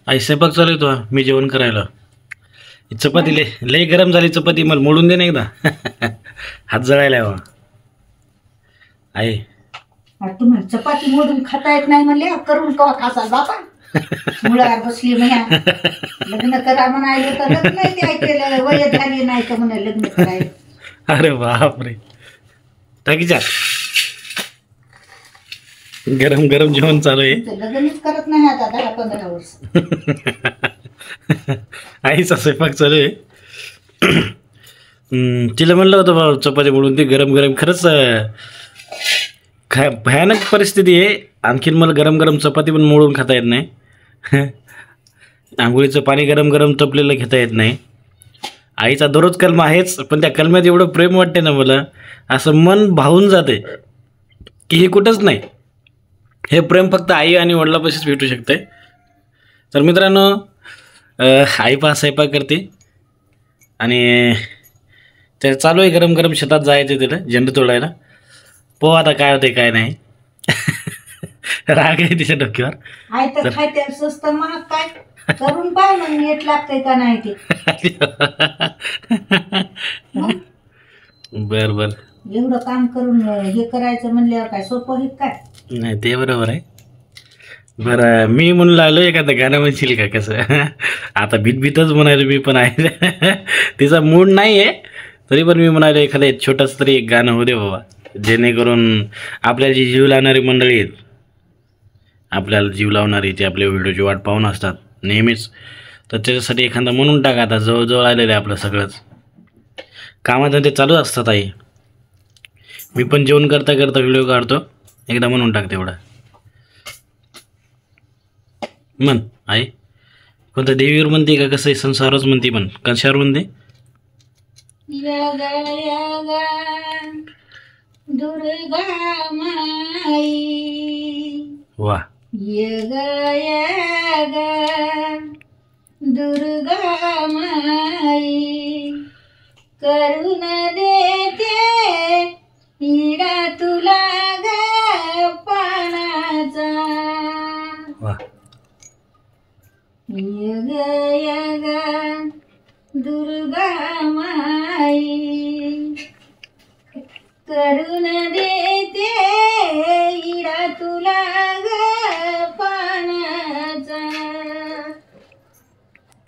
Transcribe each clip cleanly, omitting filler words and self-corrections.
आई स्वयंपाक चालू आहे तो मी जेवण करायला. चपाती लय गरम झाली चपाती मला मोडून दे ना एकदा. हात जळायला हवा आई. तुम्हाला चपाती मोडून खाता येत नाही म्हणले करून कवा खासाल बापा. मुळावर बसली म्हणा लग्न करा म्हणाले तर लग्न नाही केलं वय झाली नाही तर म्हणा लग्न करायला. अरे बापरे टाकीच्या गरम गरम जेवण चालू आहे. लग्नच करत नाही आता 10-15 वर्ष. आईचा स्वयंपाक चालू आहे. तिला म्हणलं होतं बाबा चपाती म्हणून ती गरम गरम खरंच भयानक परिस्थिती आहे. आणखीन मला गरम गरम चपाती पण मोडून खाता येत नाही. आंघोळीचं पाणी गरम गरम तपलेलं घेता येत नाही. आईचा दररोज कलमा आहेच पण त्या कलम्यात एवढं प्रेम वाटते ना मला असं मन भावून जाते की हे कुठंच नाही. हे प्रेम फक्त आई आणि वडिलापाशीच भेटू शकते. तर मित्रांनो आई पहा स्वयंपाक करते आणि ते चालू आहे गरम गरम शेतात जायचं तिला झेंडू तोडायला. पोहा आता काय होते काय नाही. राग आहे तिच्या डोक्यावर. आई तर खायते स्वस्त महाग काय करून पाय मग नीट लागतंय का नाही ते. बर बर एवढं काम करून हे करायचं म्हणल्यावर काय सोपं आहे काय. नाही ते बरोबर आहे. बरं मी म्हणून लागलो एखादं गाणं म्हणशील का कसं. आता भीतभीतच म्हणायलो मी पण आहे. तिचा मूड नाही आहे तरी पण मी म्हणालो एखादं छोटंसं तरी एक गाणं होऊ दे बाबा जेणेकरून आपल्याला जी जीव लावणारी मंडळी आहेत आपल्याला जीव लावणारी ते आपल्या व्हिडिओची वाट पाहून असतात नेहमीच तर त्याच्यासाठी एखादा म्हणून टाका. आता जवळजवळ आलेलं आहे आपलं सगळंच कामाधंदे चालूच असतात आई. मी पण जेवण करता करता व्हिडिओ काढतो एकदा म्हणून टाक तेवढा म्हण आई. कोणतं देवीवर म्हणते का कसं संसारच म्हणते पण कशावर म्हणते. दुर्गा माई वा यग दुर्गा माई करून देते इडा तुला ग पानाचा. वा यग यग दुर्गा माई करून देते इडा तुला ग पानाचा.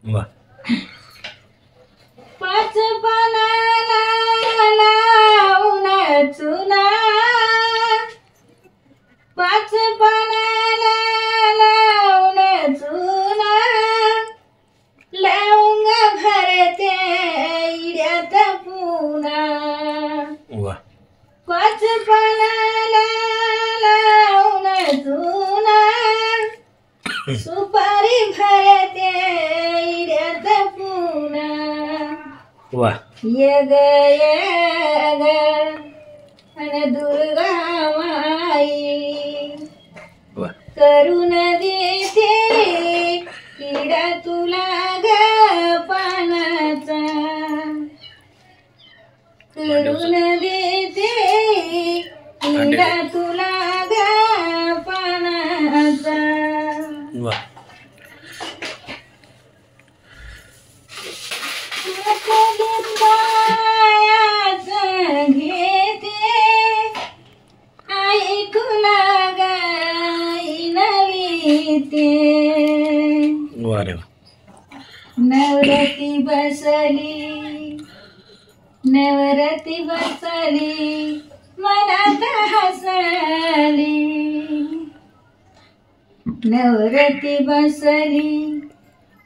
वा 5 पानाला लावून चुना 5 पानाला लावून चुना लवंग भरते इड्यात पुना. वा 5 पानाला लावून चुना सुपारी भरते इड्यात पुना. वा यग यग अन दुर्गा माई वा करून देते इडा तुला ग पानाचा. करून देते इडा तुला ग पानाचा. वा घेते आई तुला गाई नवीते. वा रे वा. नवरती बसली नवरती बसली मनात हसली. नवरती बसली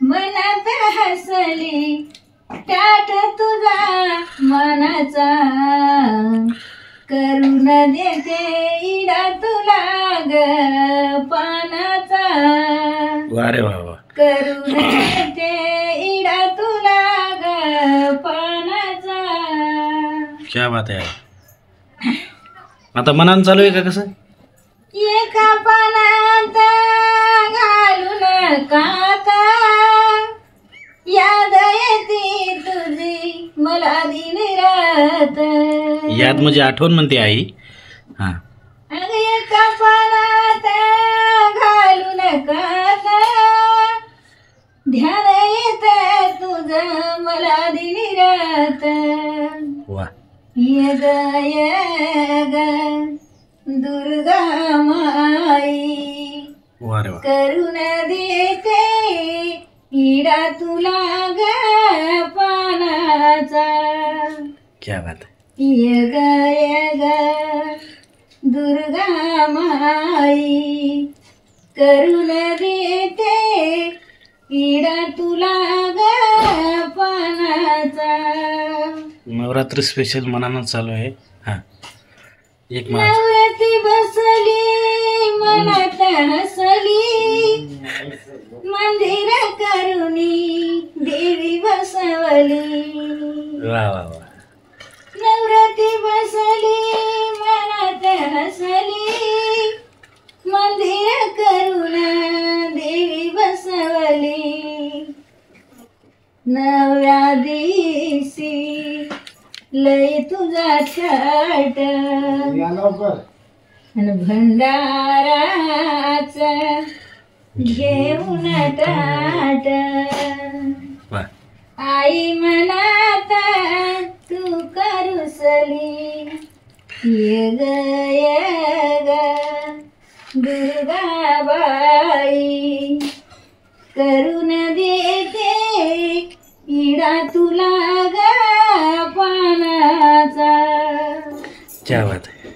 मनात हसली टाट तुझा मनाचा. करून देते इडा तुला ग पानाचा. वा रे वा वा. करून देते इडा तुला ग पानाचा. क्या बात आहे. आता मनान चालू आहे का कसं. एका पानात घालून काका याद येते तुझी मला दिन रात. याद म्हणजे आठवण म्हणते आई. हां एका पानात घालून काका मला दिली रात वा ये ग दुर्गा माई वा रे वा करून देते इडा तुला ग पानाचा क्या बात आहे. ये ग दुर्गा माई करून देते इडा तुला ग पानाचा नवरात्र स्पेशल मनानं चालू आहे. हा एक मला नवरात्री बसली मनात हसली मंदिर करुणी देवी बसवली वा वा वा नवरात्री बसली मनात हसली मंदिर करुण देवी बसवली नव्या दिवशी लय तुझा छाट आणि भंडाराचा घेऊन ताट वा आई मनात तू करुसली ये ग दुर्गाबाई करून देते इडा तुला ग पानाचा क्या बात आहे.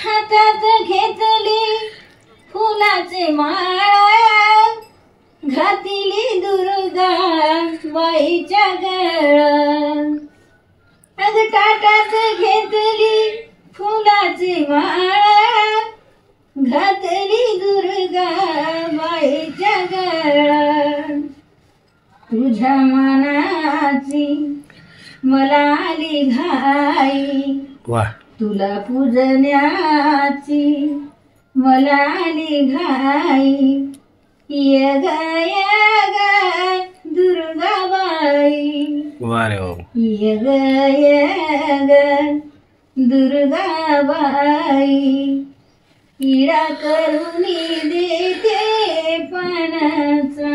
हातात घेतली फुलाचे माळा घातली दुर्गा बाईच्या गळा अग ताटात घेतली फुलाची माळा घातली दुर्गा बाईच्या गळा तुझ्या मनाची मला आली घाई वा तुला पूजण्याची मला आली घाई ये ग दुर्गाबाई वा रे वा ये ग दुर्गाबाई इडा करुणी देते पानाचा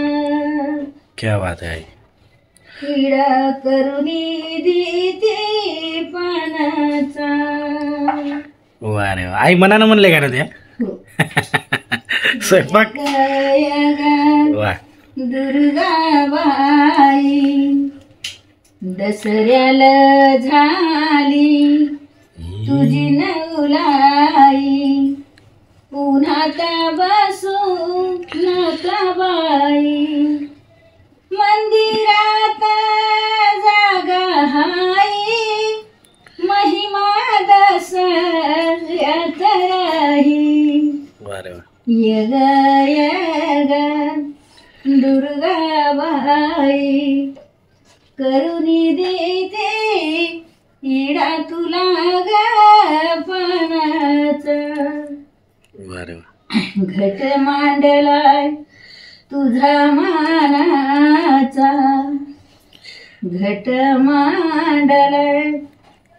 क्या बात आहे. इडा करुणी देते पानाचा वा रे वा आई मनानं म्हणले का ना त्या हो. स्वयंपाक वा दुर्गाबाई दसऱ्याला झाली तुझी नवलाई उन्हात बसू नका बाई मंदिरात जागा हाई महिमा दसऱ्यात राही वा रे वा ये ग दुर्गाबाई करुणी देते इडा तुला ग पानाचा वा रे वा घट मांडलाय तुझा मानाचा घट मांडलाय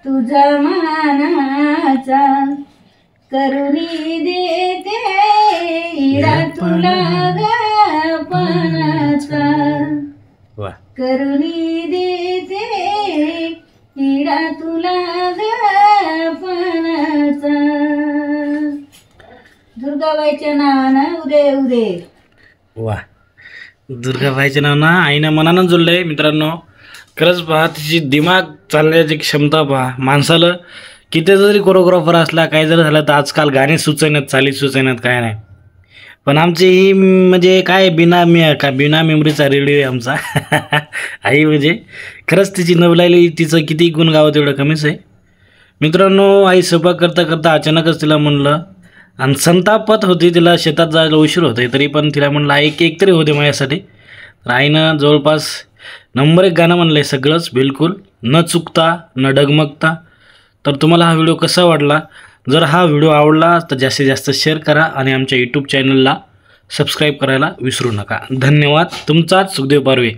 तुझा मानाचा करुणी देते इडा तुला ग पानाचा वा करुणी देते इडा तुला ग पानाचा दुर्गाबाईच्या नावानं उदे उदे वा दुर्गाबाईच्या नावानं आईनं मनानं जोडलंय. मित्रांनो खरंच पहा तिची दिमाग चालण्याची क्षमता पहा. माणसाला किती जरी कोरिओग्राफर असला काय जरी झालं तर आजकाल गाणी सुचवण्यात चाली सुचवण्यात काय नाही. पण आमची ही म्हणजे काय बिना मेमरीचा रेडिओ आहे आमचा आई म्हणजे खरंच तिची नवलाईली तिचं किती गुण गावं तेवढं कमीच आहे. मित्रांनो आई स्वयंपाक करता करता अचानकच तिला म्हणलं आणि संतापात होती तिला शेतात जायला उशीर होते तरी पण तिला म्हणलं एक तरी होते माझ्यासाठी. तर आईनं जवळपास नंबर 1 गाणं म्हणलं आहे सगळंच बिलकुल न चुकता न डगमगता. तर तुम्हाला हा व्हिडिओ कसा वाटला जर हा व्हिडिओ आवडला तर जास्तीत जास्त शेअर करा आणि आमच्या यूट्यूब चॅनलला सबस्क्राईब करायला विसरू नका. धन्यवाद. तुमचाच सुखदेव पारवे.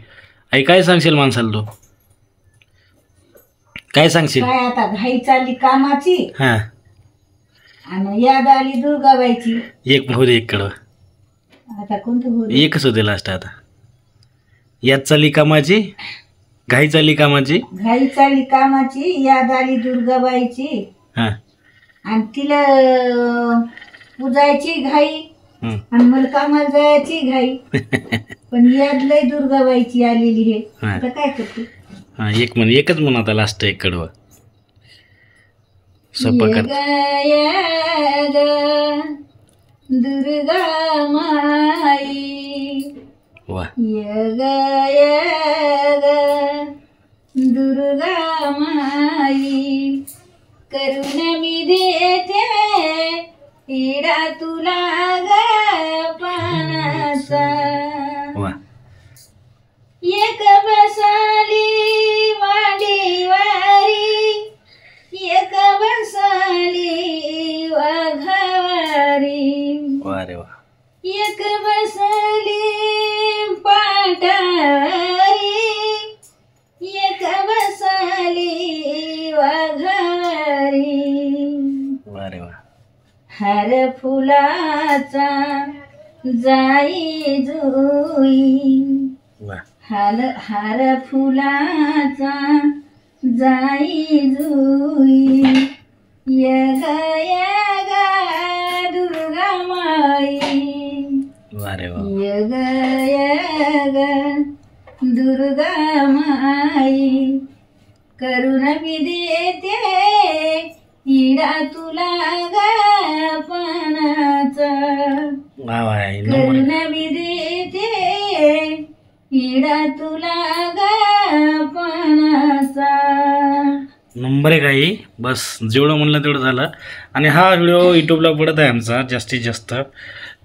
आई काय सांगशील माणसाला तू काय सांगशील काय आता घाई चालली कामाची हां आणि याद आली दुर्गाबाईची एक होते एक कडं आता कोणतं बोल एकच होते लास्ट आता यात चाली कामाची, घाई चाली कामाची. घाई चाली कामाची, याद आली दुर्गाबाईची, हा. आणि तिला पूजायची घाई, हं. आणि मला कामाला जायची घाई. पण याद लय दुर्गाबाईची आलेली आहे. हा. आता काय करते? हा, एकच म्हण आता लास्ट एक कडवं स्वयंपाकात. यग दुर्गा माई, वा. यग दुर्गा माई, करुण मी देते इडा तुला ग पानाचा. वा. एक बसाली मांडीवारी, एक बसाली वाघावारी, वा रे वा. एक बसली पाटारी, एक बसली वाघारी. वा रे वा. हार फुलाचा जाई जुई, वा. हार फुलाचा जाई जुई, यग दुर्गा माई, वा रे वा. यग दुर्गा माई, करुण मी देते इडा तुला ग पानाचा. वा वा. करुण मी देते इडा तुला ग पानाचा. नंबर एक आहे. बस जेवढं म्हणलं तेवढं झालं. आणि हा व्हिडिओ यूट्यूबला पडत आहे आमचा जास्तीत जास्त,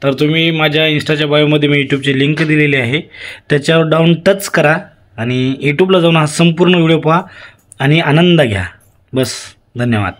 तर तुम्ही माझ्या इंस्टाच्या बायोमध्ये मी यूट्यूबची लिंक दिलेली आहे, त्याच्यावर डाऊन टच करा आणि यूट्यूबला जाऊन हा संपूर्ण व्हिडिओ पहा आणि आनंद घ्या. बस, धन्यवाद.